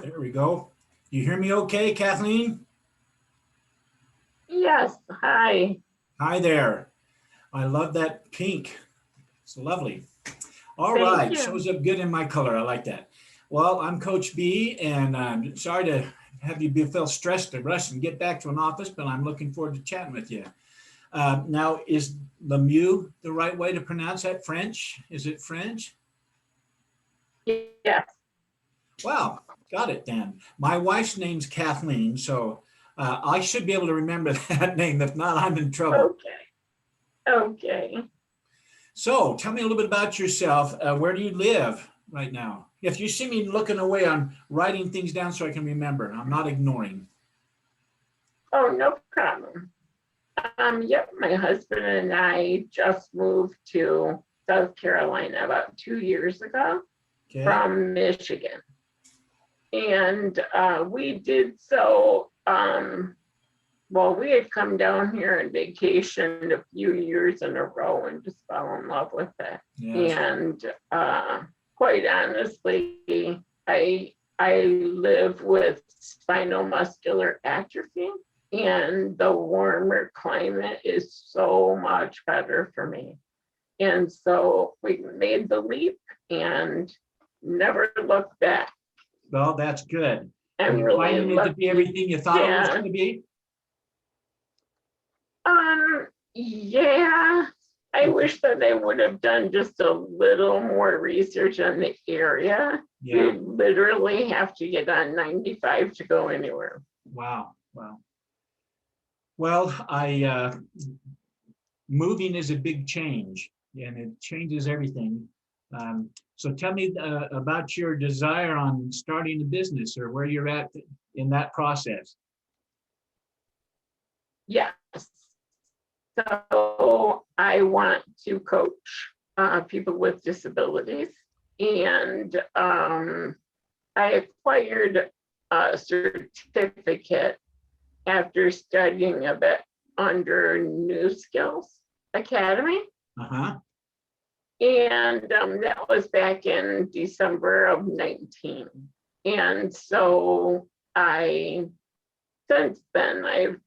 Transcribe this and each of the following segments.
There we go. You hear me okay, Kathleen? Yes, hi. Hi there. I love that pink. It's lovely. All Thank right, you. shows up good in my color. I like that. Well, I'm Coach B, and I'm sorry to have you feel stressed to rush and get back to an office, but I'm looking forward to chatting with you. Now, is LeMieux the right way to pronounce that? French? Is it French? Yes. Wow, got it then. My wife's name's Kathleen, so I should be able to remember that name. If not, I'm in trouble. Okay. Okay. So tell me a little bit about yourself. Where do you live right now? If you see me looking away, I'm writing things down so I can remember. I'm not ignoring. Oh, no problem. Yep, my husband and I just moved to South Carolina about 2 years ago Okay. from Michigan. And we did so, well, we had come down here and vacationed a few years in a row and just fell in love with it. Yes. And quite honestly, I live with spinal muscular atrophy, and the warmer climate is so much better for me. And so we made the leap and never looked back. Well, that's good. Are I'm you really finding it to be lucky. everything you thought it was Yeah. going to be? Yeah. I wish that they would have done just a little more research on the area. Yeah. You literally have to get on 95 to go anywhere. Wow. Wow. Well, moving is a big change, and it changes everything. So tell me about your desire on starting a business, or where you're at in that process. Yes. So I want to coach people with disabilities, and I acquired a certificate after studying a bit under New Skills Academy. Uh-huh. And that was back in December of 19. And so since then, I've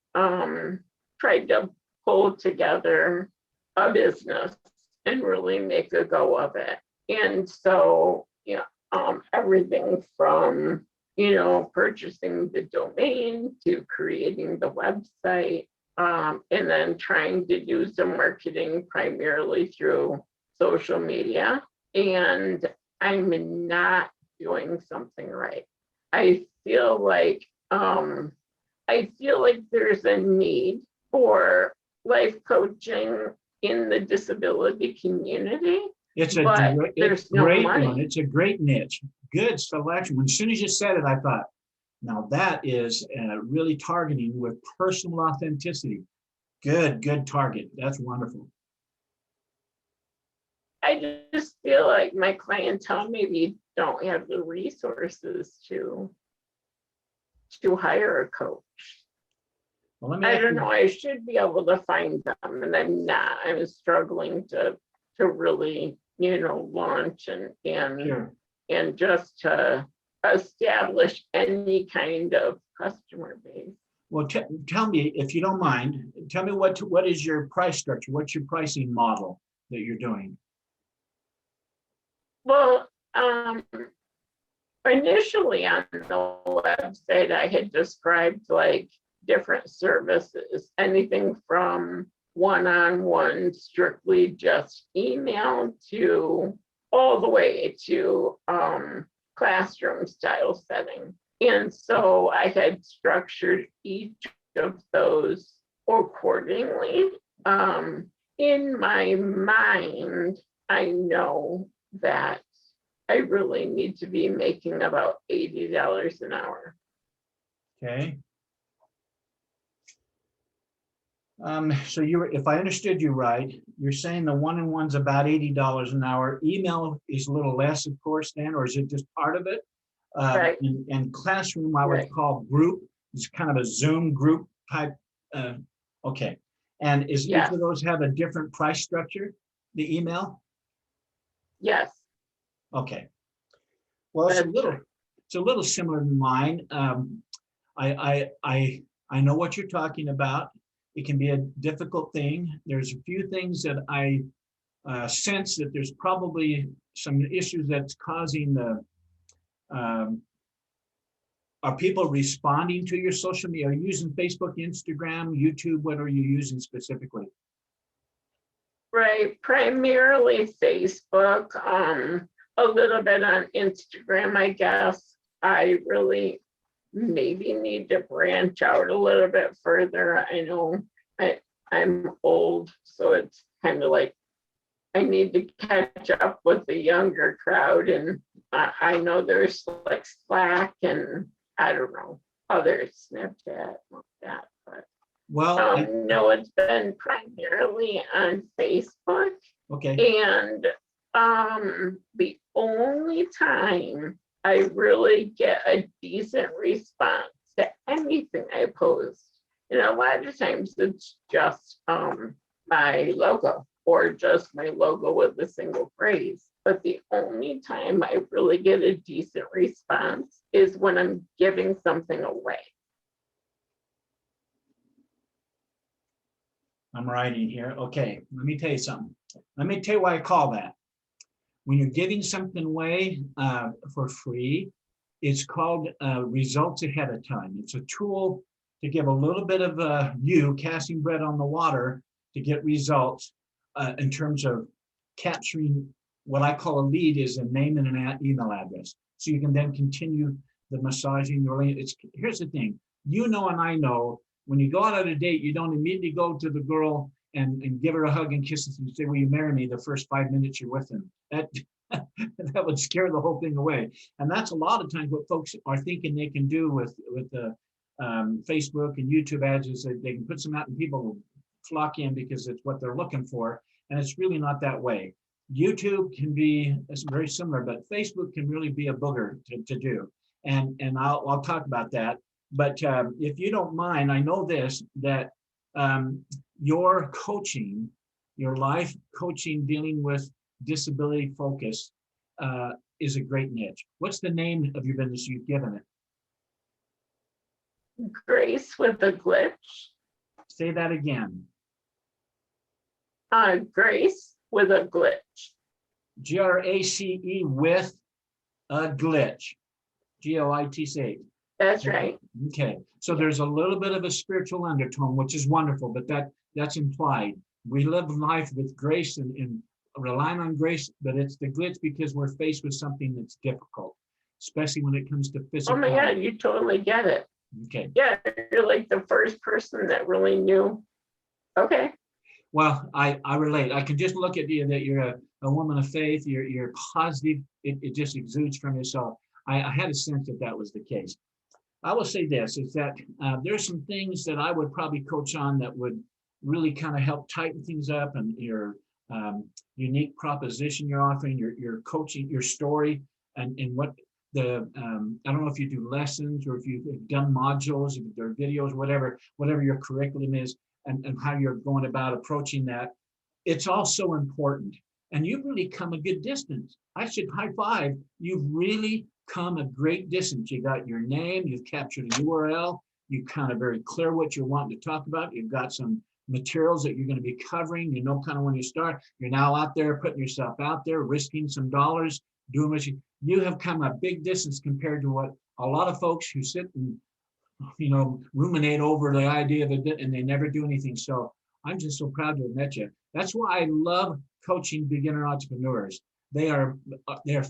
tried to pull together a business and really make a go of it. And so, yeah, everything from, purchasing the domain to creating the website, and then trying to do some marketing primarily through social media. And I'm not doing something right. I feel like there's a need for life coaching in the disability community. It's a great one. It's a great niche. Good selection. As soon as you said it, I thought, now that is really targeting with personal authenticity. Good target. That's wonderful. I just feel like my clientele maybe don't have the resources to hire a coach. Well, I don't know. I should be able to find them, and I'm not. I'm struggling to really, launch and just to establish any kind of customer base. Well, tell me, if you don't mind, tell me what is your price structure? What's your pricing model that you're doing? Well, initially on the website, I had described like different services, anything from one-on-one, strictly just email, to all the way to classroom style setting. And so I had structured each of those accordingly. In my mind, I know that I really need to be making about $80 an hour. Okay. So if I understood you right, you're saying the one-on-one's about $80 an hour. Email is a little less, of course, then, or is it just part of it? Right. And classroom, I would call group. It's kind of a Zoom group type. Okay. And each of those have a different price structure, the email? Yes. Okay. Well, it's a little similar to mine. I know what you're talking about. It can be a difficult thing. There's a few things that I sense that there's probably some issues that's causing the, are people responding to your social media? Are you using Facebook, Instagram, YouTube? What are you using specifically? Right, primarily Facebook, a little bit on Instagram, I guess. I really maybe need to branch out a little bit further. I know I'm old, so it's kind of like I need to catch up with the younger crowd, and I know there's like Slack and I don't know, other Snapchat like that, but Well, no, it's been primarily on Facebook. okay. And the only time I really get a decent response to anything I post, and a lot of times it's just my logo or just my logo with a single phrase. But the only time I really get a decent response is when I'm giving something away. I'm writing here. Okay, let me tell you something. Let me tell you why I call that. When you're giving something away for free, it's called results ahead of time. It's a tool to give a little bit of you casting bread on the water to get results in terms of capturing what I call a lead is a name and an email address. So you can then continue the massaging. Here's the thing, you know, and I know, when you go out on a date, you don't immediately go to the girl and give her a hug and kisses and say, will you marry me the first 5 minutes you're with them? That that would scare the whole thing away. And that's a lot of times what folks are thinking they can do with the Facebook and YouTube ads is that they can put some out and people will flock in because it's what they're looking for. And it's really not that way. YouTube can be very similar, but Facebook can really be a booger to do. And I'll talk about that. But if you don't mind, I know this, that your coaching, your life coaching dealing with disability focus is a great niche. What's the name of your business you've given it? Grace with a glitch. Say that again. Grace with a glitch. GRACE with a glitch. GLITC. That's right. Okay, so there's a little bit of a spiritual undertone, which is wonderful, but that's implied. We live life with grace and relying on grace, but it's the glitch because we're faced with something that's difficult, especially when it comes to physical. Oh my God, you totally get it. Okay. Yeah, you're like the first person that really knew. Okay. Well, I relate. I can just look at you that you're a woman of faith. You're positive. It just exudes from you. So I had a sense that that was the case. I will say this, is that there's some things that I would probably coach on that would really kind of help tighten things up, and your unique proposition you're offering, your coaching, your story, and what the, I don't know if you do lessons or if you've done modules, if there are videos, whatever your curriculum is, and how you're going about approaching that. It's all so important. And you've really come a good distance. I should high five. You've really come a great distance. You got your name, you've captured a URL, you're kind of very clear what you're wanting to talk about. You've got some materials that you're going to be covering. You know kind of when you start. You're now out there putting yourself out there, risking some dollars, doing what you have come a big distance compared to what a lot of folks who sit and ruminate over the idea of it and they never do anything. So I'm just so proud to have met you. That's why I love coaching beginner entrepreneurs. They're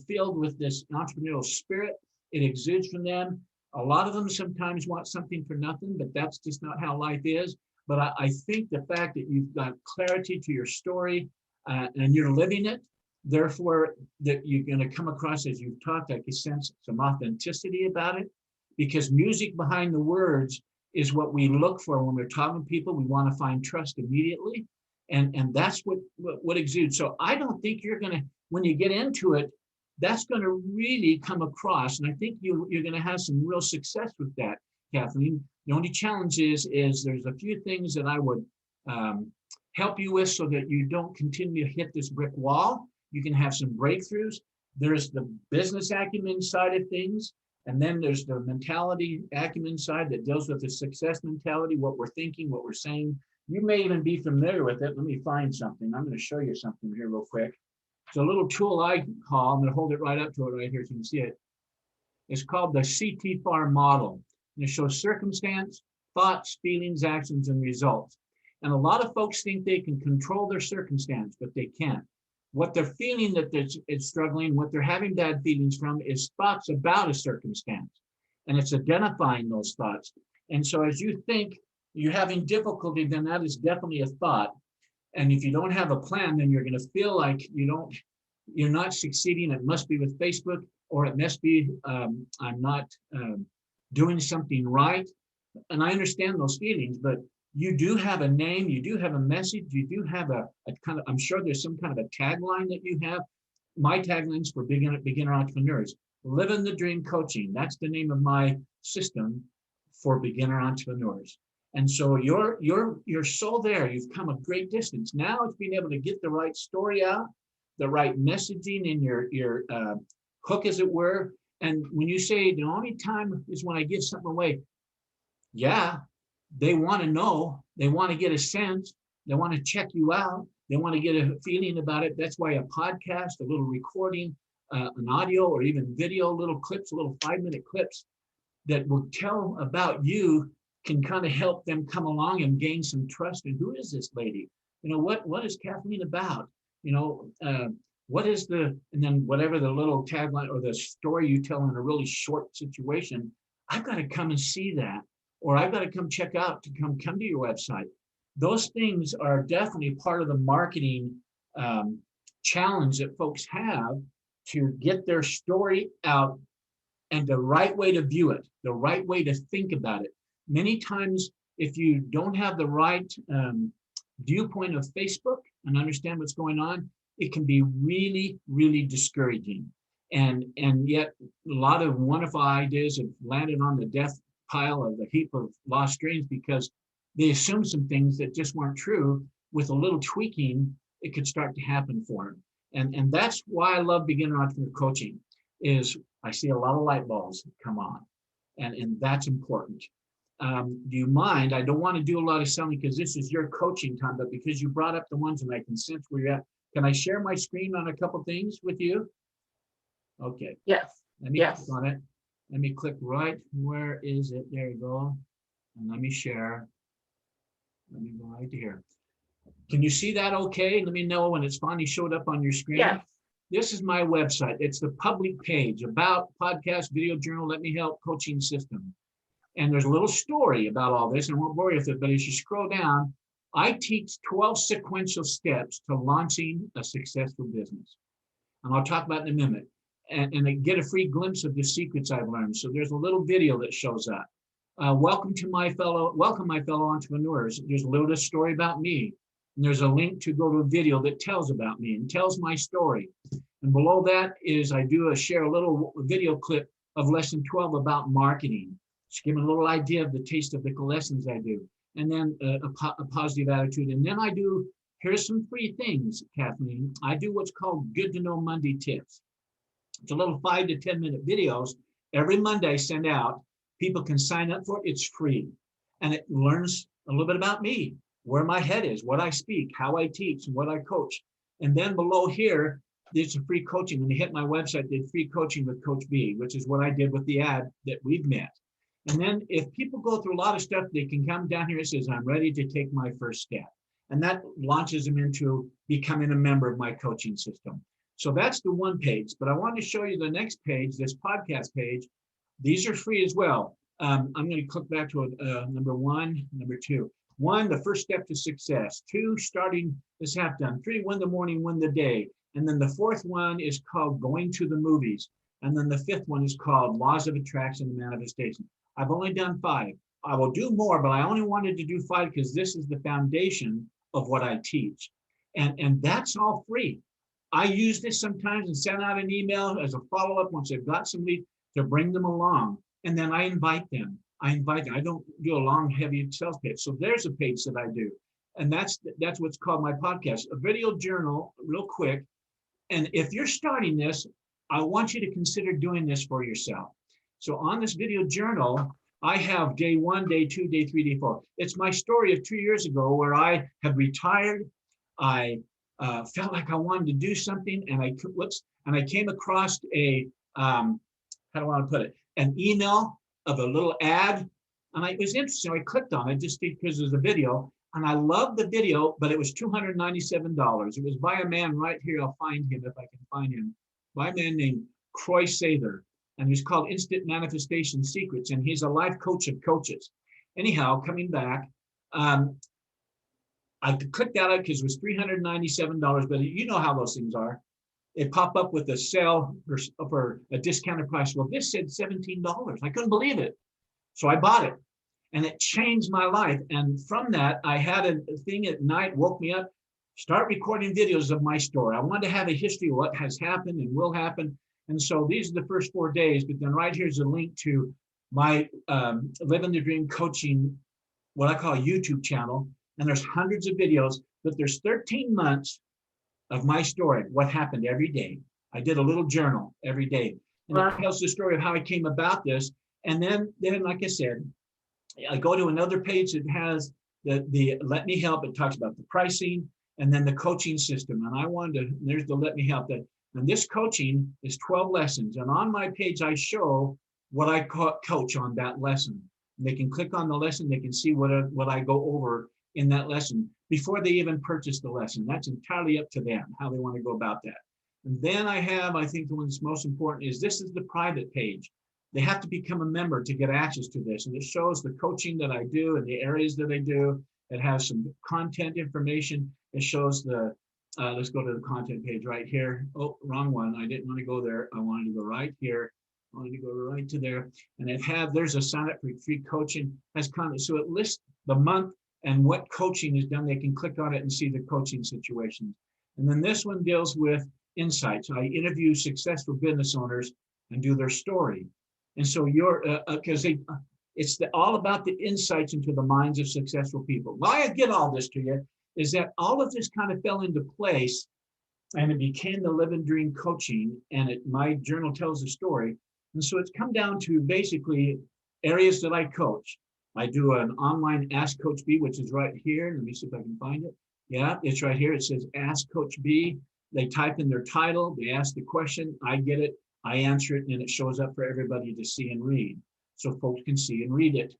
filled with this entrepreneurial spirit. It exudes from them. A lot of them sometimes want something for nothing, but that's just not how life is. But I think the fact that you've got clarity to your story and you're living it, therefore that you're going to come across, as you've talked, I can sense some authenticity about it, because music behind the words is what we look for when we're talking to people. We want to find trust immediately. And that's what exudes. So I don't think you're going to, when you get into it, that's going to really come across. And I think you're going to have some real success with that, Kathleen. The only challenge is there's a few things that I would help you with so that you don't continue to hit this brick wall. You can have some breakthroughs. There's the business acumen side of things. And then there's the mentality acumen side that deals with the success mentality, what we're thinking, what we're saying. You may even be familiar with it. Let me find something. I'm going to show you something here real quick. It's a little tool I call, I'm going to hold it right up to it right here so you can see it. It's called the CT-FAR model. And it shows circumstance, thoughts, feelings, actions, and results. And a lot of folks think they can control their circumstance, but they can't. What they're feeling that it's struggling, what they're having bad feelings from is thoughts about a circumstance. And it's identifying those thoughts. And so as you think you're having difficulty, then that is definitely a thought. And if you don't have a plan, then you're going to feel like you're not succeeding. It must be with Facebook, or it must be I'm not doing something right. And I understand those feelings, but you do have a name, you do have a message, you do have a kind of, I'm sure there's some kind of a tagline that you have. My taglines for beginner entrepreneurs: living the dream coaching. That's the name of my system for beginner entrepreneurs. And so you're so there, you've come a great distance. Now it's being able to get the right story out, the right messaging in your hook, as it were. And when you say the only time is when I give something away, yeah, they want to know, they want to get a sense, they want to check you out, they want to get a feeling about it. That's why a podcast, a little recording, an audio or even video, little clips, little 5-minute clips that will tell about you can kind of help them come along and gain some trust. And who is this lady? What is Kathleen about? What is and then whatever the little tagline or the story you tell in a really short situation, I've got to come and see that, or I've got to come check out to come to your website. Those things are definitely part of the marketing challenge that folks have to get their story out, and the right way to view it, the right way to think about it. Many times, if you don't have the right viewpoint of Facebook and understand what's going on, it can be really, really discouraging. And yet a lot of wonderful ideas have landed on the death pile of the heap of lost dreams because they assume some things that just weren't true. With a little tweaking, it could start to happen for them. And that's why I love beginner entrepreneur coaching, is I see a lot of light bulbs come on, and that's important. Do you mind? I don't want to do a lot of selling because this is your coaching time, but because you brought up the ones and I can sense where you're at, can I share my screen on a couple things with you? Okay. Yes. Let me Yes. click on it. Let me click right. Where is it? There you go. And let me share. Let me go right here. Can you see that okay? Let me know when it's finally showed up on your screen. Yes. This is my website. It's the public page about podcast, video journal, let me help coaching system. And there's a little story about all this, and I won't bore you with it, but as you scroll down, I teach 12 sequential steps to launching a successful business. And I'll talk about it in a minute. And get a free glimpse of the secrets I've learned. So there's a little video that shows up. Welcome my fellow entrepreneurs. There's a little story about me. And there's a link to go to a video that tells about me and tells my story. And below that is I share a little video clip of lesson 12 about marketing. Just give them a little idea of the taste of the lessons I do. And then a positive attitude. And then here's some free things, Kathleen. I do what's called Good to Know Monday Tips. It's a little 5 to 10 minute videos. Every Monday I send out. People can sign up for it. It's free. And it learns a little bit about me, where my head is, what I speak, how I teach, and what I coach. And then below here, there's a free coaching. When you hit my website, there's free coaching with Coach B, which is what I did with the ad that we've met. And then if people go through a lot of stuff, they can come down here and says, I'm ready to take my first step. And that launches them into becoming a member of my coaching system. So that's the one page, but I want to show you the next page, this podcast page. These are free as well. I'm going to click back to number 1, number 2. 1, the first step to success. 2, starting this half done. 3, win the morning, win the day. And then the 4th one is called going to the movies. And then the 5th one is called laws of attraction and manifestation. I've only done 5. I will do more, but I only wanted to do 5 because this is the foundation of what I teach. And that's all free. I use this sometimes and send out an email as a follow-up once I've got somebody to bring them along. And then I invite them. I don't do a long, heavy sales pitch. So there's a page that I do. And that's what's called my podcast, a video journal, real quick. And if you're starting this, I want you to consider doing this for yourself. So on this video journal, I have day 1, day 2, day 3, day 4. It's my story of 2 years ago where I had retired. I felt like I wanted to do something, and I came across a how do I want to put it? An email of a little ad, and it was interesting. I clicked on it just because there's a video, and I loved the video, but it was $297. It was by a man right here. I'll find him if I can find him. By a man named Croy Sather, and he's called Instant Manifestation Secrets, and he's a life coach of coaches. Anyhow, coming back, I clicked on it because it was $397, but you know how those things are. It popped up with a sale for a discounted price. Well, this said $17. I couldn't believe it. So I bought it, and it changed my life. And from that, I had a thing at night, woke me up, start recording videos of my story. I wanted to have a history of what has happened and will happen. And so these are the first 4 days, but then right here's a link to my Living the Dream coaching, what I call a YouTube channel. And there's hundreds of videos, but there's 13 months of my story, what happened every day. I did a little journal every day. And it tells the story of how I came about this. And then like I said, I go to another page that has the Let Me Help. It talks about the pricing and then the coaching system. And I wanted to, there's the Let Me Help. And this coaching is 12 lessons. And on my page, I show what I coach on that lesson. And they can click on the lesson. They can see what I go over in that lesson before they even purchase the lesson. That's entirely up to them, how they want to go about that. And then I think the one that's most important is this is the private page. They have to become a member to get access to this. And it shows the coaching that I do and the areas that I do. It has some content information. It shows let's go to the content page right here. Oh, wrong one. I didn't want to go there. I wanted to go right here. I wanted to go right to there. And there's a sign up for free coaching. So it lists the month and what coaching is done. They can click on it and see the coaching situations. And then this one deals with insights. I interview successful business owners and do their story. And so it's all about the insights into the minds of successful people. Why I get all this to you is that all of this kind of fell into place, and it became the Live and Dream coaching, and my journal tells the story. And so it's come down to basically areas that I coach. I do an online Ask Coach B, which is right here. Let me see if I can find it. Yeah, it's right here. It says Ask Coach B. They type in their title, they ask the question, I get it, I answer it, and it shows up for everybody to see and read. So folks can see and read it.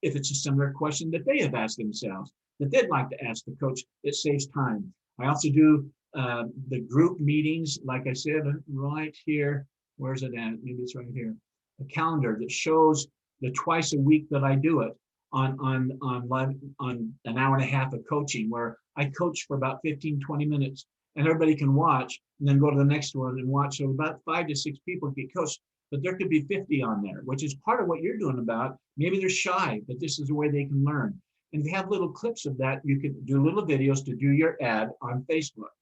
If it's a similar question that they have asked themselves, that they'd like to ask the coach, it saves time. I also do the group meetings, like I said, right here. Where's it at? Maybe it's right here. A calendar that shows the twice a week that I do it on an hour and a half of coaching, where I coach for about 15, 20 minutes, and everybody can watch and then go to the next one and watch. So about 5 to 6 people get coached, but there could be 50 on there, which is part of what you're doing about. Maybe they're shy, but this is the way they can learn. And if you have little clips of that, you can do little videos to do your ad on Facebook.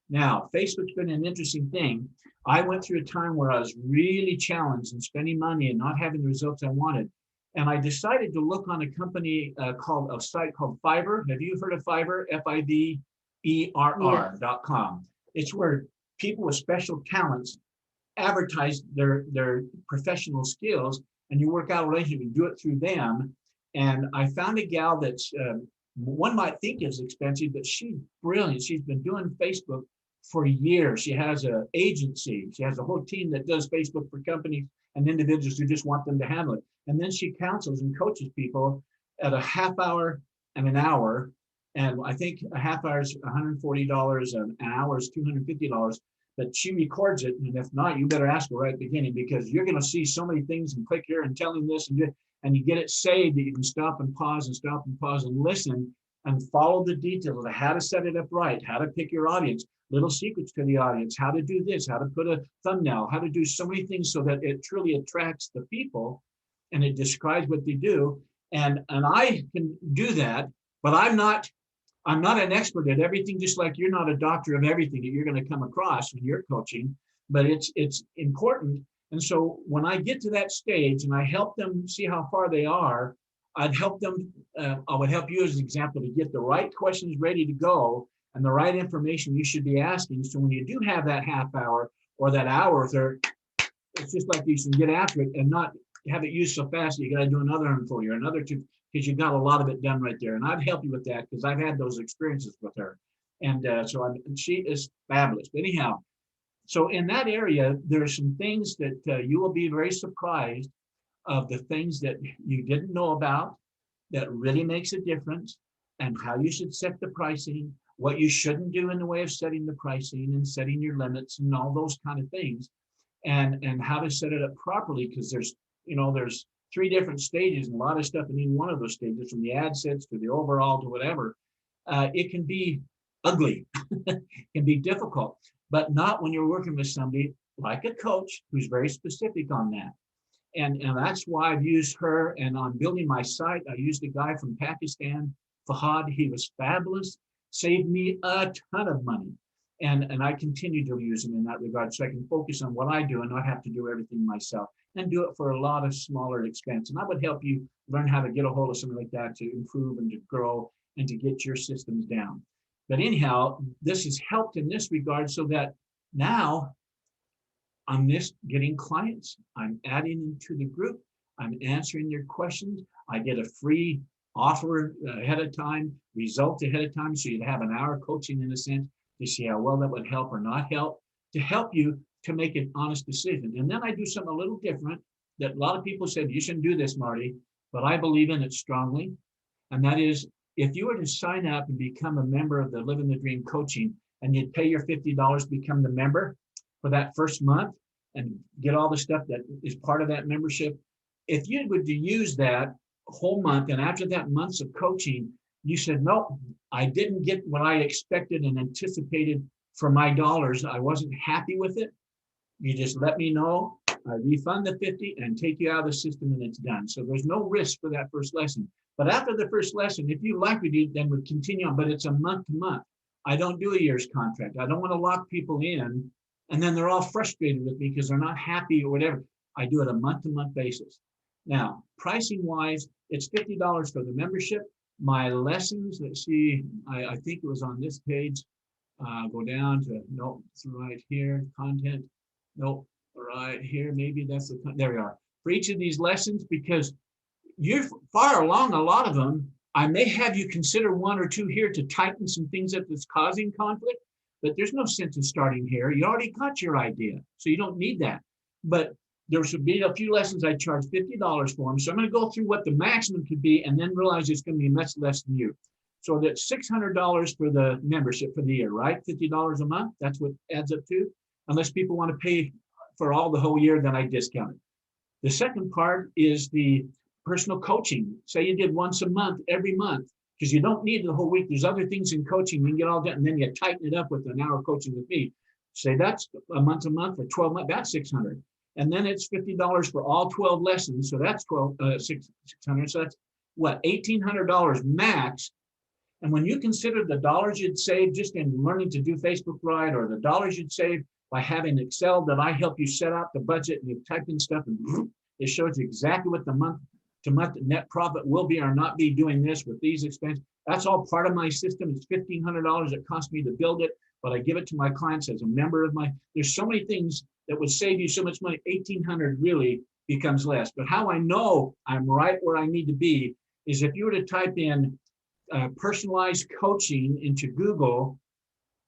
Now, Facebook's been an interesting thing. I went through a time where I was really challenged in spending money and not having the results I wanted. And I decided to look on a site called Fiverr. Have you heard of Fiverr? Fiverr.com. It's where people with special talents advertise their professional skills, and you work out a relationship and do it through them. And I found a gal that's, one might think is expensive, but she's brilliant. She's been doing Facebook for years. She has an agency. She has a whole team that does Facebook for companies and individuals who just want them to handle it. And then she counsels and coaches people at a half hour and an hour. And I think a half hour is $140, an hour is $250. But she records it, and if not, you better ask her right at the beginning, because you're going to see so many things and click here and telling this and you get it saved that you can stop and pause and listen and follow the details of how to set it up right, how to pick your audience, little secrets to the audience, how to do this, how to put a thumbnail, how to do so many things so that it truly attracts the people and it describes what they do. And I can do that, but I'm not an expert at everything, just like you're not a doctor of everything that you're going to come across when you're coaching, but it's important. And so when I get to that stage and I help them see how far they are, I'd help them, I would help you as an example to get the right questions ready to go and the right information you should be asking. So when you do have that half hour or that hour, it's just like you can get after it and not have it used so fast that you got to do another one for you, or another two, because you got a lot of it done right there. And I'd help you with that because I've had those experiences with her. And she is fabulous. But anyhow, so in that area, there are some things that you will be very surprised of, the things that you didn't know about that really makes a difference, and how you should set the pricing, what you shouldn't do in the way of setting the pricing and setting your limits and all those kind of things, and how to set it up properly, because there's 3 different stages and a lot of stuff in any one of those stages, from the ad sets to the overall to whatever. It can be ugly, it can be difficult, but not when you're working with somebody like a coach who's very specific on that. And that's why I've used her. And on building my site, I used a guy from Pakistan, Fahad. He was fabulous, saved me a ton of money. And I continue to use him in that regard, so I can focus on what I do and not have to do everything myself, and do it for a lot of smaller expense. And I would help you learn how to get a hold of something like that to improve and to grow and to get your systems down. But anyhow, this has helped in this regard, so that now I'm getting clients. I'm adding them to the group. I'm answering their questions. I get a free offer ahead of time, result ahead of time. So you'd have an hour coaching in a sense to see how well that would help or not help, to help you to make an honest decision. And then I do something a little different that a lot of people said, you shouldn't do this, Marty, but I believe in it strongly. And that is, if you were to sign up and become a member of the Living the Dream coaching, and you'd pay your $50 to become the member for that first month and get all the stuff that is part of that membership, if you were to use that whole month, and after that months of coaching, you said, no, I didn't get what I expected and anticipated for my dollars, I wasn't happy with it, you just let me know, I refund the 50 and take you out of the system, and it's done. So there's no risk for that first lesson. But after the first lesson, if you like it, then we continue on, but it's a month to month. I don't do a year's contract. I don't want to lock people in and then they're all frustrated with me because they're not happy or whatever. I do it a month-to-month basis. Now, pricing wise, it's $50 for the membership. My lessons, let's see, I think it was on this page. Go down to, nope, it's right here, content. Nope, right here, maybe that's the, there we are. For each of these lessons, because you're far along a lot of them, I may have you consider 1 or 2 here to tighten some things up that's causing conflict, but there's no sense in starting here. You already got your idea, so you don't need that. But there should be a few lessons I charge $50 for them. So I'm going to go through what the maximum could be and then realize it's going to be much less than you. So that's $600 for the membership for the year, right? $50 a month, that's what adds up to. Unless people want to pay for all the whole year, then I discount it. The second part is the personal coaching. Say you did once a month, every month, because you don't need the whole week. There's other things in coaching. You can get all that, and then you tighten it up with an hour coaching with me. Say that's a month for 12 months, that's $600. And then it's $50 for all 12 lessons. So that's $600. So that's what, $1,800 max. And when you consider the dollars you'd save just in learning to do Facebook right, or the dollars you'd save by having Excel that I help you set out the budget and you type in stuff and it shows you exactly what the month-to-month net profit will be or not be doing this with these expenses. That's all part of my system. It's $1,500 it cost me to build it, but I give it to my clients as a member of my, there's so many things that would save you so much money. $1,800 really becomes less. But how I know I'm right where I need to be is if you were to type in personalized coaching into Google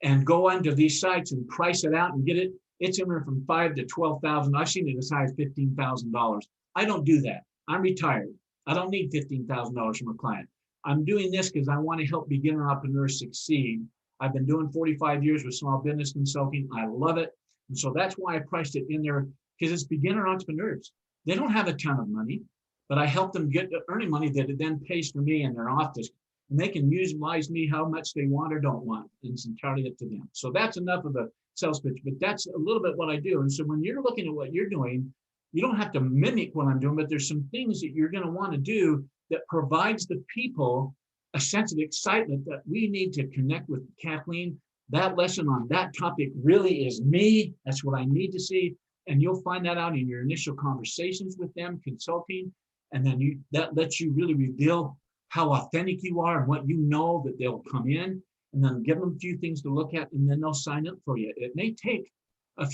and go onto these sites and price it out and get it, it's anywhere from $5,000 to $12,000. I've seen it as high as $15,000. I don't do that. I'm retired. I don't need $15,000 from a client. I'm doing this because I want to help beginner entrepreneurs succeed. I've been doing 45 years with small business consulting. I love it. And so that's why I priced it in there, because it's beginner entrepreneurs. They don't have a ton of money, but I help them get earning money that it then pays for me in their office. And they can utilize me how much they want or don't want. And it's entirely up to them. So that's enough of a sales pitch, but that's a little bit what I do. And so when you're looking at what you're doing, you don't have to mimic what I'm doing, but there's some things that you're going to want to do that provides the people a sense of excitement that we need to connect with Kathleen. That lesson on that topic really is me. That's what I need to see. And you'll find that out in your initial conversations with them, consulting. And then that lets you really reveal how authentic you are and what you know, that they'll come in, and then give them a few things to look at, and then they'll sign up for you. It may take a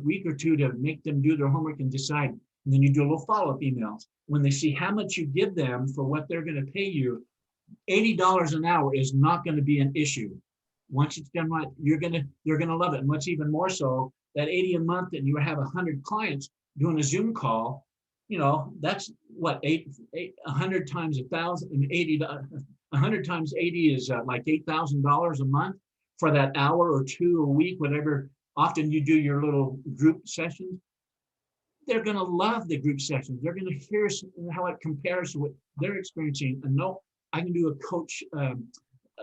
week or two to make them do their homework and decide, And then you do a little follow-up emails. When they see how much you give them for what they're going to pay you, $80 an hour is not going to be an issue. Once it's done right, you're gonna love it. And what's even more so, that 80 a month and you have 100 clients doing a Zoom call, that's what, 100 times 1,000, 100 times 80 is like $8,000 a month for that hour or two a week, whatever. Often you do your little group sessions. They're going to love the group sessions. They're going to hear how it compares to what they're experiencing. And no, I can do a Coach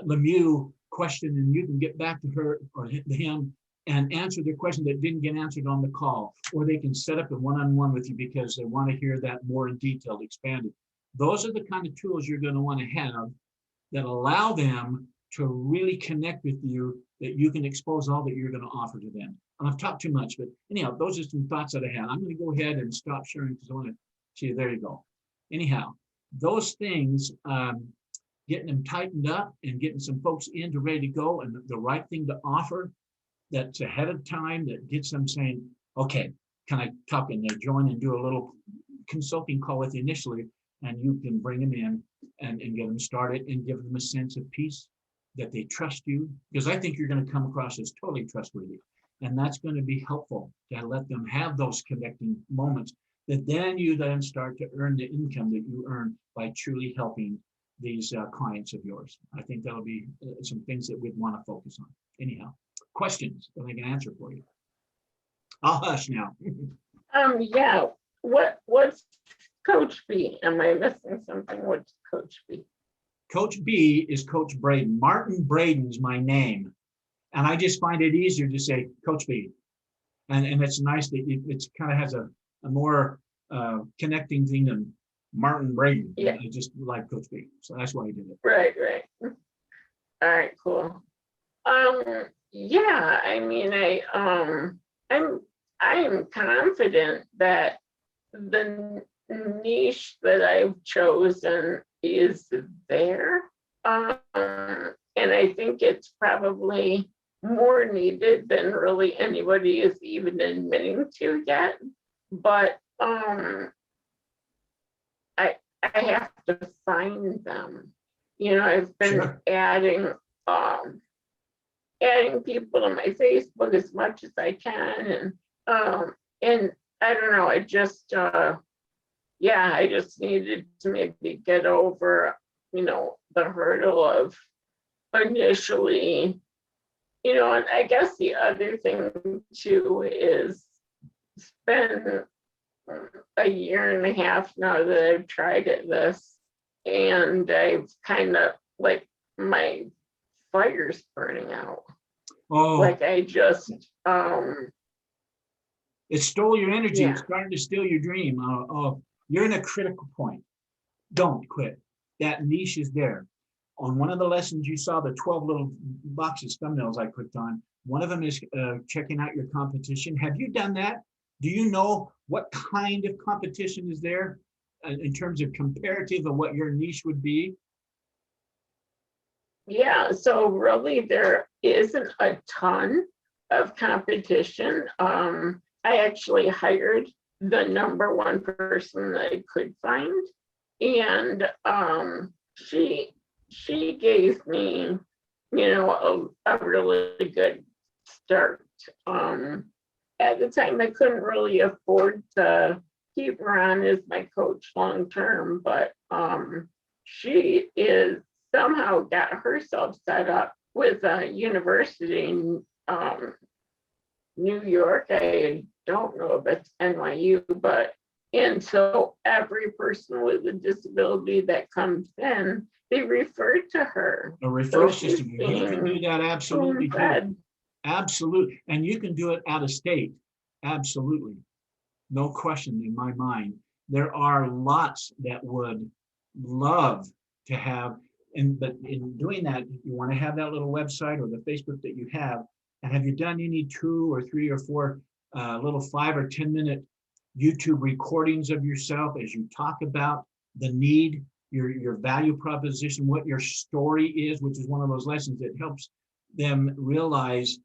LeMieux question, and you can get back to her or him and answer their question that didn't get answered on the call, or they can set up a one-on-one with you because they want to hear that more in detail, expanded. Those are the kind of tools you're going to want to have that allow them to really connect with you, that you can expose all that you're going to offer to them. And I've talked too much, but anyhow, those are some thoughts that I had. I'm going to go ahead and stop sharing because I want to see, there you go. Anyhow, those things, getting them tightened up and getting some folks in to ready to go, and the right thing to offer that's ahead of time, that gets them saying, okay, can I talk, and they join and do a little consulting call with you initially, and you can bring them in and get them started and give them a sense of peace, that they trust you, because I think you're going to come across as totally trustworthy. And that's going to be helpful to let them have those connecting moments, that then you then start to earn the income that you earn by truly helping these clients of yours. I think that'll be some things that we'd want to focus on. Anyhow, questions that I can answer for you. I'll hush now. Yeah. What's Coach B? Am I missing something? What's Coach B? Coach B is Coach Braden. Martin Braden's my name. And I just find it easier to say Coach B. And it's nice that it kind of has a more connecting thing than Martin Braden. Yeah. I just like Coach B. So that's why I did it. Right. All right, cool. Yeah, I mean, I'm confident that the niche that I've chosen is there. And I think it's probably more needed than really anybody is even admitting to yet. But I have to find them. I've been Sure. adding people to my Facebook as much as I can, and I don't know. I just I just needed to maybe get over the hurdle of initially, and I guess the other thing too is it's been a year and a half now that I've tried this, and I've kind of like my fire's burning out. Oh, Like I just it stole your energy. Yeah. It's starting to steal your dream. You're in a critical point. Don't quit. That niche is there. On one of the lessons, you saw the 12 little boxes, thumbnails I clicked on. One of them is checking out your competition. Have you done that? Do you know what kind of competition is there in terms of comparative of what your niche would be? Yeah, so really there isn't a ton of competition. I actually hired the number one person that I could find, and she gave me, a really good start. At the time, I couldn't really afford to keep her on as my coach long term, but she is somehow got herself set up with a university in New York. I don't know if it's NYU, and so every person with a disability that comes in, they refer to her. A referral system. You can do that absolutely. Absolutely. And you can do it out of state. Absolutely. No question in my mind. There are lots that would love to have, but in doing that, you want to have that little website or the Facebook that you have. And have you done any 2 or 3 or 4 little 5 or 10 minute YouTube recordings of yourself as you talk about the need, your value proposition, what your story is, which is one of those lessons that helps them realize,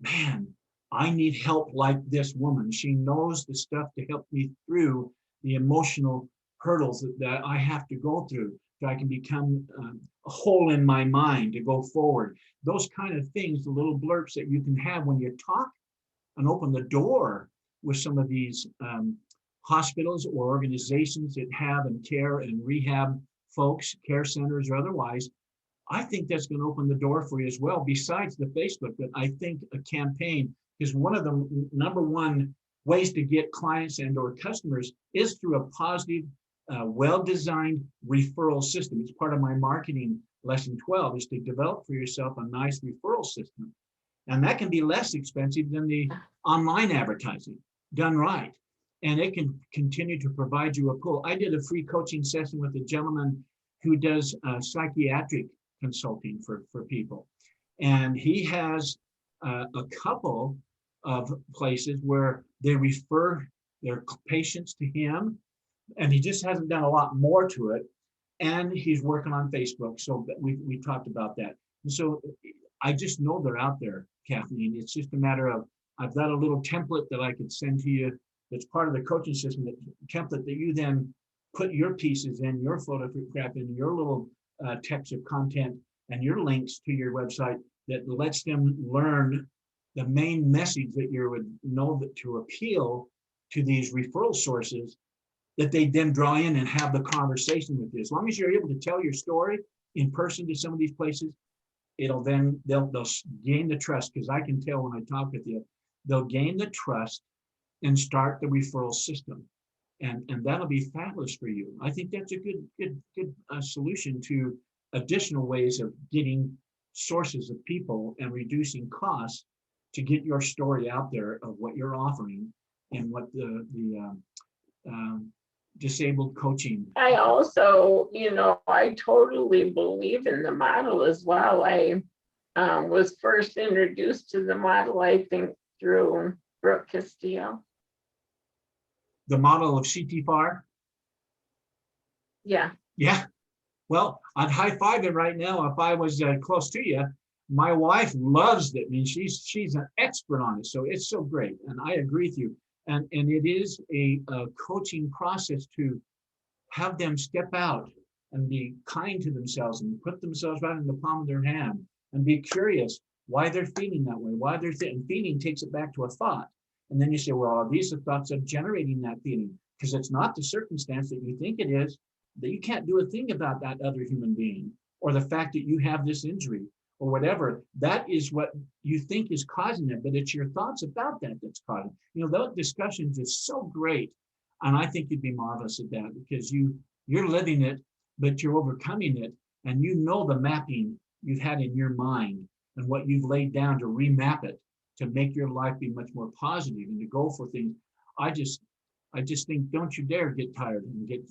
man, I need help like this woman. She knows the stuff to help me through the emotional hurdles that I have to go through so I can become whole in my mind to go forward. Those kind of things, the little blurts that you can have when you talk and open the door with some of these hospitals or organizations that have and care and rehab folks, care centers or otherwise. I think that's going to open the door for you as well, besides the Facebook. But I think a campaign is one of the number one ways to get clients and or customers is through a positive, well-designed referral system. It's part of my marketing lesson 12 is to develop for yourself a nice referral system. And that can be less expensive than the online advertising done right. And it can continue to provide you a pool. I did a free coaching session with a gentleman who does psychiatric consulting for people. And he has a couple of places where they refer their patients to him, and he just hasn't done a lot more to it. And he's working on Facebook. So we talked about that. And so I just know they're out there, Kathleen. It's just a matter of, I've got a little template that I could send to you that's part of the coaching system, that template that you then put your pieces in, your photograph in, your little text of content and your links to your website that lets them learn the main message that you would know that to appeal to these referral sources that they then draw in and have the conversation with you. As long as you're able to tell your story in person to some of these places, it'll then, they'll gain the trust, because I can tell when I talk with you, they'll gain the trust and start the referral system. And that'll be fabulous for you. I think that's a good solution to additional ways of getting sources of people and reducing costs to get your story out there of what you're offering and what the disabled coaching. I also, I totally believe in the model as well. I was first introduced to the model, I think, through Brooke Castillo. The model of CT-FAR? Yeah. Yeah. Well, I'd high five it right now if I was close to you. My wife loves it. I mean, she's an expert on it. So it's so great. And I agree with you. And it is a coaching process to have them step out and be kind to themselves and put themselves right in the palm of their hand and be curious why they're feeling that way, why they're feeling takes it back to a thought. And then you say, well, these are thoughts of generating that feeling, because it's not the circumstance that you think it is, that you can't do a thing about that other human being, or the fact that you have this injury or whatever. That is what you think is causing it, but it's your thoughts about that that's causing it. Those discussions is so great. And I think you'd be marvelous at that, because you're living it, but you're overcoming it. And you know the mapping you've had in your mind and what you've laid down to remap it, to make your life be much more positive and to go for things. I just think, don't you dare get tired and get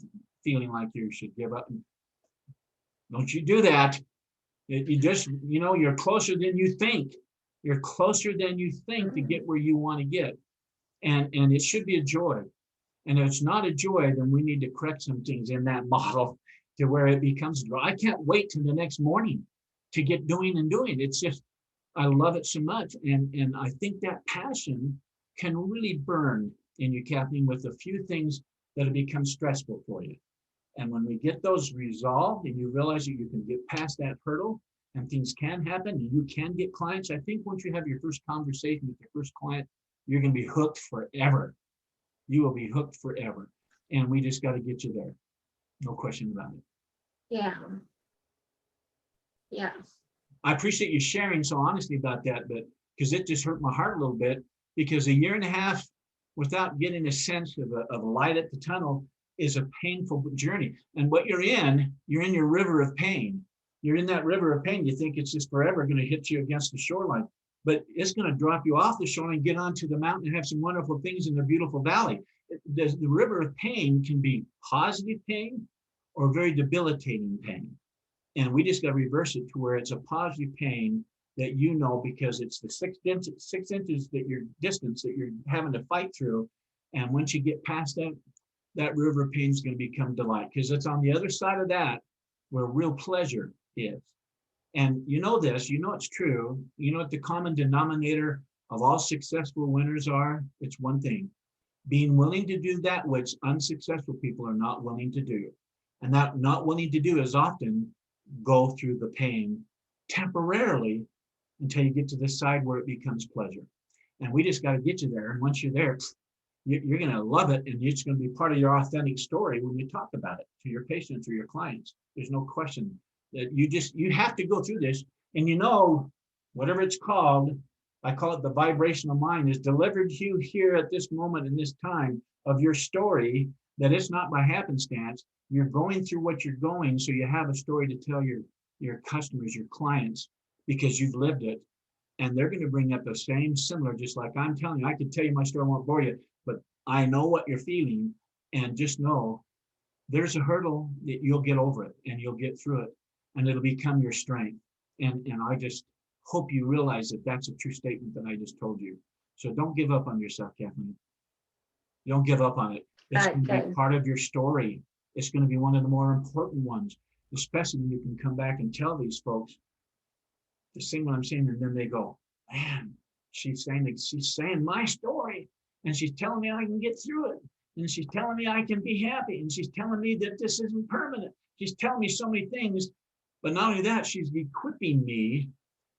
feeling like you should give up. Don't you do that. You just, you're closer than you think. You're closer than you think to get where you want to get. And it should be a joy. And if it's not a joy, then we need to correct some things in that model to where it becomes a joy. I can't wait till the next morning to get doing. It's just, I love it so much. And I think that passion can really burn in you, Kathleen, with a few things that have become stressful for you. And when we get those resolved and you realize that you can get past that hurdle and things can happen and you can get clients, I think once you have your first conversation with your first client, you're going to be hooked forever. You will be hooked forever. And we just got to get you there. No question about it. Yeah. Yes. I appreciate you sharing so honestly about that, but because it just hurt my heart a little bit, because a year and a half without getting a sense of a light at the tunnel is a painful journey. And what you're in your river of pain. You're in that river of pain. You think it's just forever going to hit you against the shoreline, but it's going to drop you off the shoreline and get onto the mountain and have some wonderful things in the beautiful valley. The river of pain can be positive pain or very debilitating pain. And we just got to reverse it to where it's a positive pain that because it's the 6 inches that you're distance that you're having to fight through. And once you get past that river of pain is going to become delight, because it's on the other side of that where real pleasure is. And this, it's true. What the common denominator of all successful winners are, it's one thing: being willing to do that which unsuccessful people are not willing to do. And that not willing to do is often go through the pain temporarily until you get to this side where it becomes pleasure. And we just got to get you there. And once you're there, you're going to love it. And it's going to be part of your authentic story when you talk about it to your patients or your clients. There's no question that you have to go through this. And whatever it's called, I call it the vibrational mind, is delivered to you here at this moment in this time of your story, that it's not by happenstance. You're going through what you're going, so you have a story to tell your customers, your clients, because you've lived it. And they're going to bring up the same similar, just like I'm telling you. I can tell you my story, I won't bore you, but I know what you're feeling. And just know there's a hurdle that you'll get over it, and you'll get through it, and it'll become your strength. And I just hope you realize that that's a true statement that I just told you. So don't give up on yourself, Kathleen. Don't give up on it. It's going to be part of your story. It's going to be one of the more important ones, especially when you can come back and tell these folks the same what I'm saying, and then they go, man, she's saying my story, and she's telling me I can get through it, and she's telling me I can be happy, and she's telling me that this isn't permanent. She's telling me so many things, but not only that, she's equipping me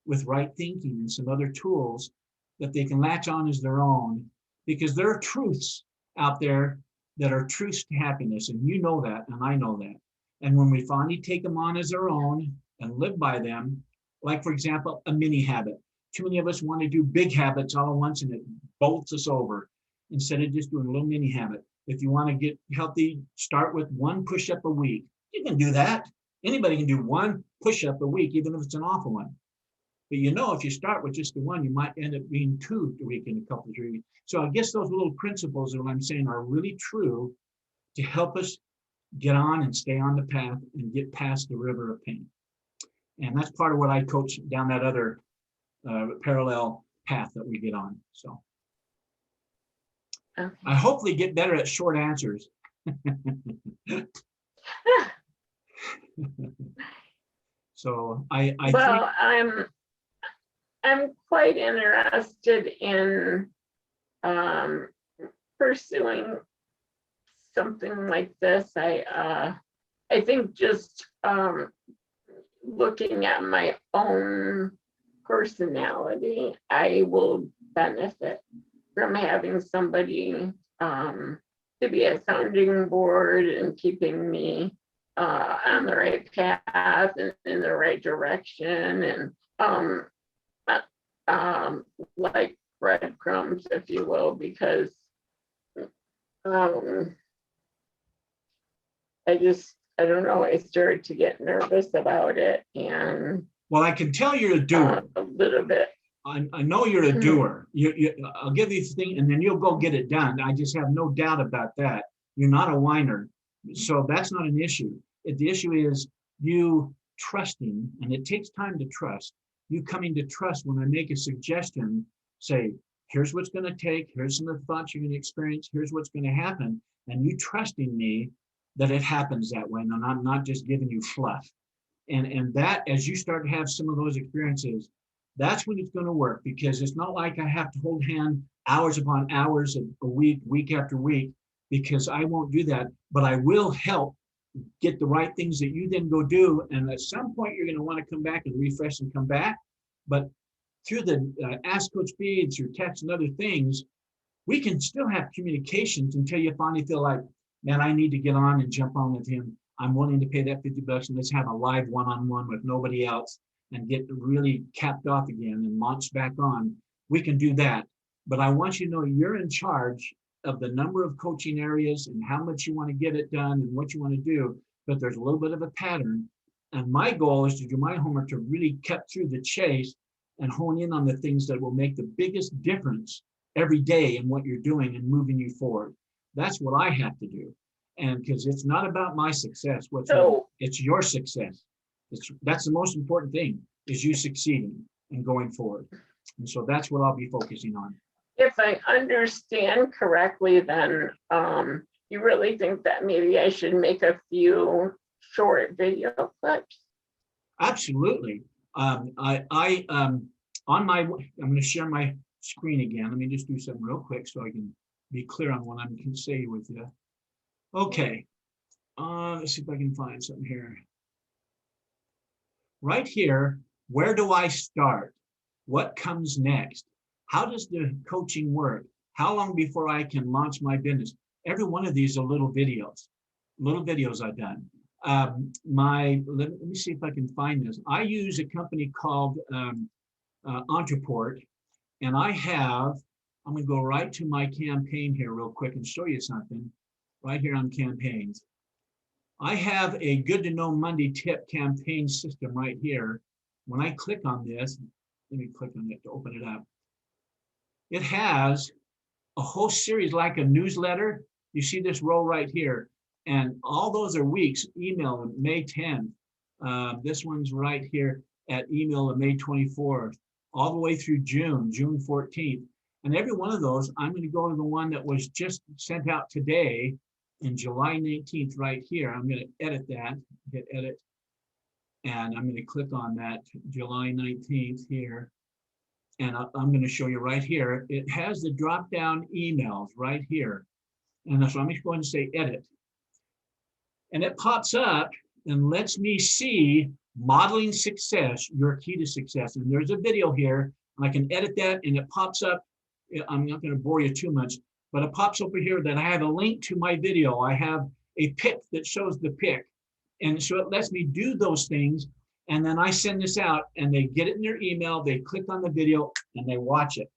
with right thinking and some other tools that they can latch on as their own, because there are truths out there that are truths to happiness, and you know that, and I know that. And when we finally take them on as our own and live by them, like for example, a mini habit. Too many of us want to do big habits all at once, and it bolts us over instead of just doing a little mini habit. If you want to get healthy, start with 1 push-up a week. You can do that. Anybody can do 1 push-up a week, even if it's an awful one. But if you start with just the 1, you might end up being 2 a week in a couple of 3 weeks. So I guess those little principles that I'm saying are really true to help us get on and stay on the path and get past the river of pain. And that's part of what I coach down that other parallel path that we get on. So Okay. I hopefully get better at short answers. So I well, I'm quite interested in pursuing something like this. I think just looking at my own personality, I will benefit from having somebody to be a sounding board and keeping me on the right path and in the right direction, and like breadcrumbs, if you will, because I don't know, I started to get nervous about it, and well, I can tell you're a doer. A little bit. I know you're a doer. I'll give you this thing, and then you'll go get it done. I just have no doubt about that. You're not a whiner, so that's not an issue. The issue is you trusting, and it takes time to trust. You coming to trust when I make a suggestion, say, here's what's going to take, here's some of the thoughts you're going to experience, here's what's going to happen, and you trusting me that it happens that way, and I'm not just giving you fluff. And that, as you start to have some of those experiences, that's when it's going to work, because it's not like I have to hold hand hours upon hours a week, week after week, because I won't do that, but I will help get the right things that you then go do. And at some point, you're going to want to come back and refresh and come back. But through the Ask Coach B, through text and other things, we can still have communications until you finally feel like, man, I need to get on and jump on with him. I'm willing to pay that $50 and let's have a live one-on-one with nobody else and get really capped off again and launch back on. We can do that. But I want you to know you're in charge of the number of coaching areas and how much you want to get it done and what you want to do. But there's a little bit of a pattern. And my goal is to do my homework to really cut through the chase and hone in on the things that will make the biggest difference every day in what you're doing and moving you forward. That's what I have to do. And because it's not about my success, it's your success. That's the most important thing, is you succeeding and going forward. And so that's what I'll be focusing on. If I understand correctly, then you really think that maybe I should make a few short video clips? Absolutely. I'm going to share my screen again. Let me just do something real quick so I can be clear on what I can say with you. Okay, let's see if I can find something here. Right here, where do I start? What comes next? How does the coaching work? How long before I can launch my business? Every one of these are little videos I've done. Let me see if I can find this. I use a company called Entreport, and I'm going to go right to my campaign here real quick and show you something right here on campaigns. I have a Good to Know Monday tip campaign system right here. When I click on this, let me click on it to open it up. It has a whole series like a newsletter. You see this row right here. And all those are weeks, email May 10th. This one's right here at email of May 24th, all the way through June 14th. And every one of those, I'm going to go to the one that was just sent out today in July 19th right here. I'm going to edit that, hit edit. And I'm going to click on that July 19th here. And I'm going to show you right here. It has the drop-down emails right here. And so I'm just going to say edit. And it pops up and lets me see modeling success, your key to success. And there's a video here, and I can edit that, and it pops up. I'm not going to bore you too much, but it pops over here that I have a link to my video. I have a pic that shows the pic. And so it lets me do those things. And then I send this out, and they get it in their email, they click on the video, and they watch it.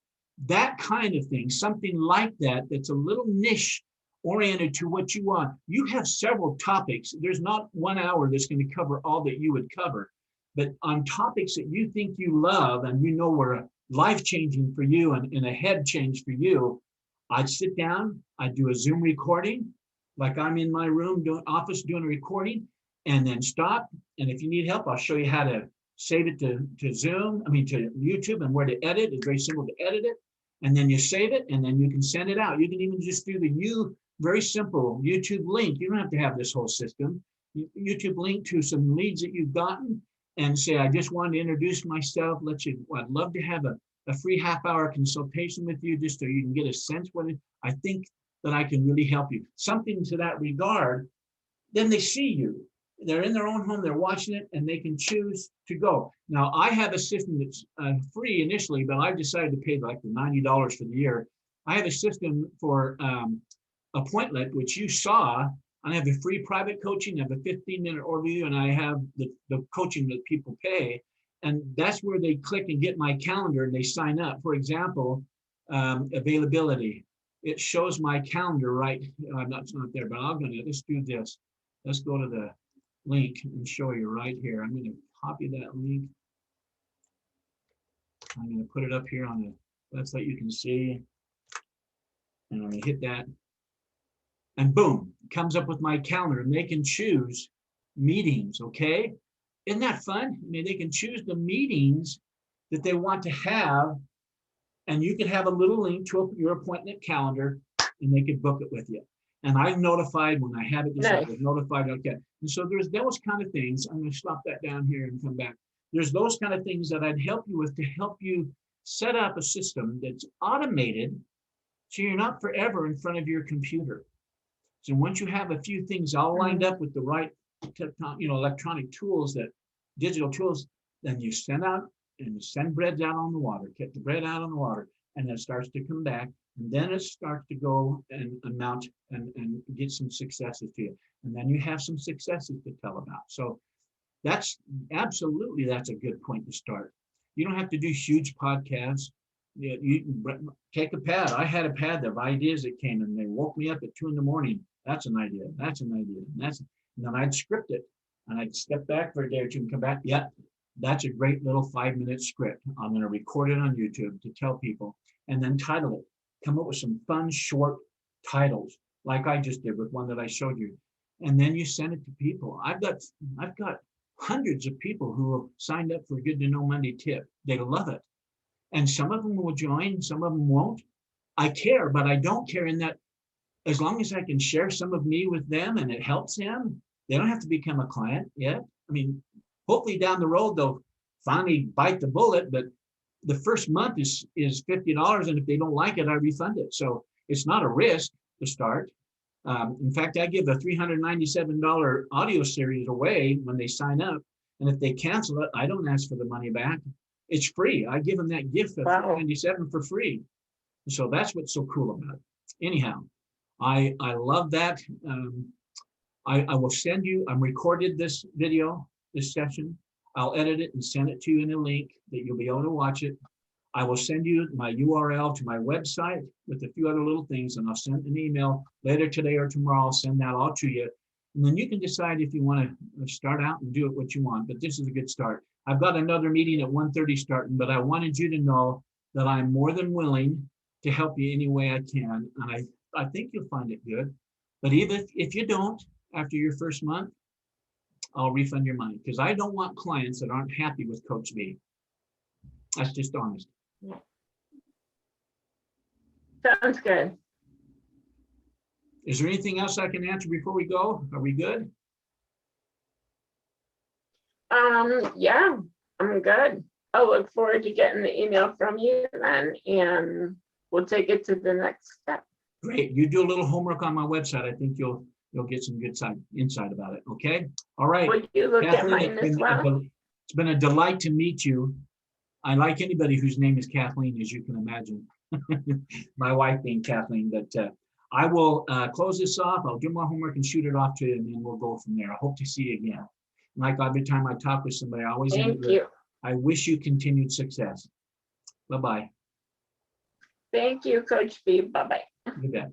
That kind of thing, something like that, that's a little niche oriented to what you want. You have several topics. There's not 1 hour that's going to cover all that you would cover, but on topics that you think you love and you know were life-changing for you and a head change for you, I'd sit down, I'd do a Zoom recording, like I'm in my room office doing a recording, and then stop. And if you need help, I'll show you how to save it to YouTube, and where to edit. It's very simple to edit it. And then you save it, and then you can send it out. You can even just do the very simple YouTube link. You don't have to have this whole system. YouTube link to some leads that you've gotten and say, I just wanted to introduce myself. I'd love to have a free half-hour consultation with you just so you can get a sense what I think that I can really help you. Something to that regard. Then they see you. They're in their own home, they're watching it, and they can choose to go. Now, I have a system that's free initially, but I've decided to pay like the $90 for the year. I have a system for appointment, which you saw. I have a free private coaching, I have a 15-minute overview, and I have the coaching that people pay. And that's where they click and get my calendar and they sign up. For example, availability. It shows my calendar right. It's not there, but let's do this. Let's go to the link and show you right here. I'm going to copy that link. I'm going to put it up here on the website you can see. And I'm going to hit that. And boom, it comes up with my calendar, and they can choose meetings, okay? Isn't that fun? I mean, they can choose the meetings that they want to have, and you can have a little link to your appointment calendar, and they can book it with you. And I'm notified when I have it, I was notified, okay. And so there's those kind of things. I'm going to stop that down here and come back. There's those kind of things that I'd help you with to help you set up a system that's automated so you're not forever in front of your computer. So once you have a few things all lined up with the right electronic tools, digital tools, then you send out and you send breads out on the water, get the bread out on the water, and it starts to come back. And then it starts to go and amount and get some successes to you. And then you have some successes to tell about. So that's a good point to start. You don't have to do huge podcasts. You take a pad. I had a pad of ideas that came and they woke me up at 2 a.m. That's an idea. That's an idea. And then I'd script it and I'd step back for a day or two and come back. Yeah, that's a great little 5-minute script. I'm going to record it on YouTube to tell people and then title it. Come up with some fun, short titles like I just did with one that I showed you. And then you send it to people. I've got hundreds of people who have signed up for Good to Know Monday tip. They love it. And some of them will join, some of them won't. I care, but I don't care in that as long as I can share some of me with them and it helps them, they don't have to become a client yet. I mean, hopefully down the road, they'll finally bite the bullet, but the first month is $50, and if they don't like it, I refund it. So it's not a risk to start. In fact, I give a $397 audio series away when they sign up, and if they cancel it, I don't ask for the money back. It's free. I give them that gift of Wow. $397 for free. So that's what's so cool about it. Anyhow, I love that. I will send you, I'm recorded this video, this session. I'll edit it and send it to you in a link that you'll be able to watch it. I will send you my URL to my website with a few other little things, and I'll send an email later today or tomorrow. I'll send that all to you. And then you can decide if you want to start out and do it what you want, but this is a good start. I've got another meeting at 1:30 starting, but I wanted you to know that I'm more than willing to help you any way I can. And I think you'll find it good. But even if you don't, after your first month, I'll refund your money, because I don't want clients that aren't happy with Coach B. That's just honest. Sounds good. Is there anything else I can answer before we go? Are we good? Yeah, I'm good. I'll look forward to getting the email from you then, and we'll take it to the next step. Great. You do a little homework on my website. I think you'll get some good insight about it. Okay. All right. Will you look at Kathleen, mine as well? It's been a delight to meet you. I like anybody whose name is Kathleen, as you can imagine. My wife being Kathleen, but I will close this off. I'll do my homework and shoot it off to you, and then we'll go from there. I hope to see you again. Like every time I talk with somebody, I always end Thank you. I wish you continued success. Bye-bye. Thank you, Coach B. Bye-bye. You bet.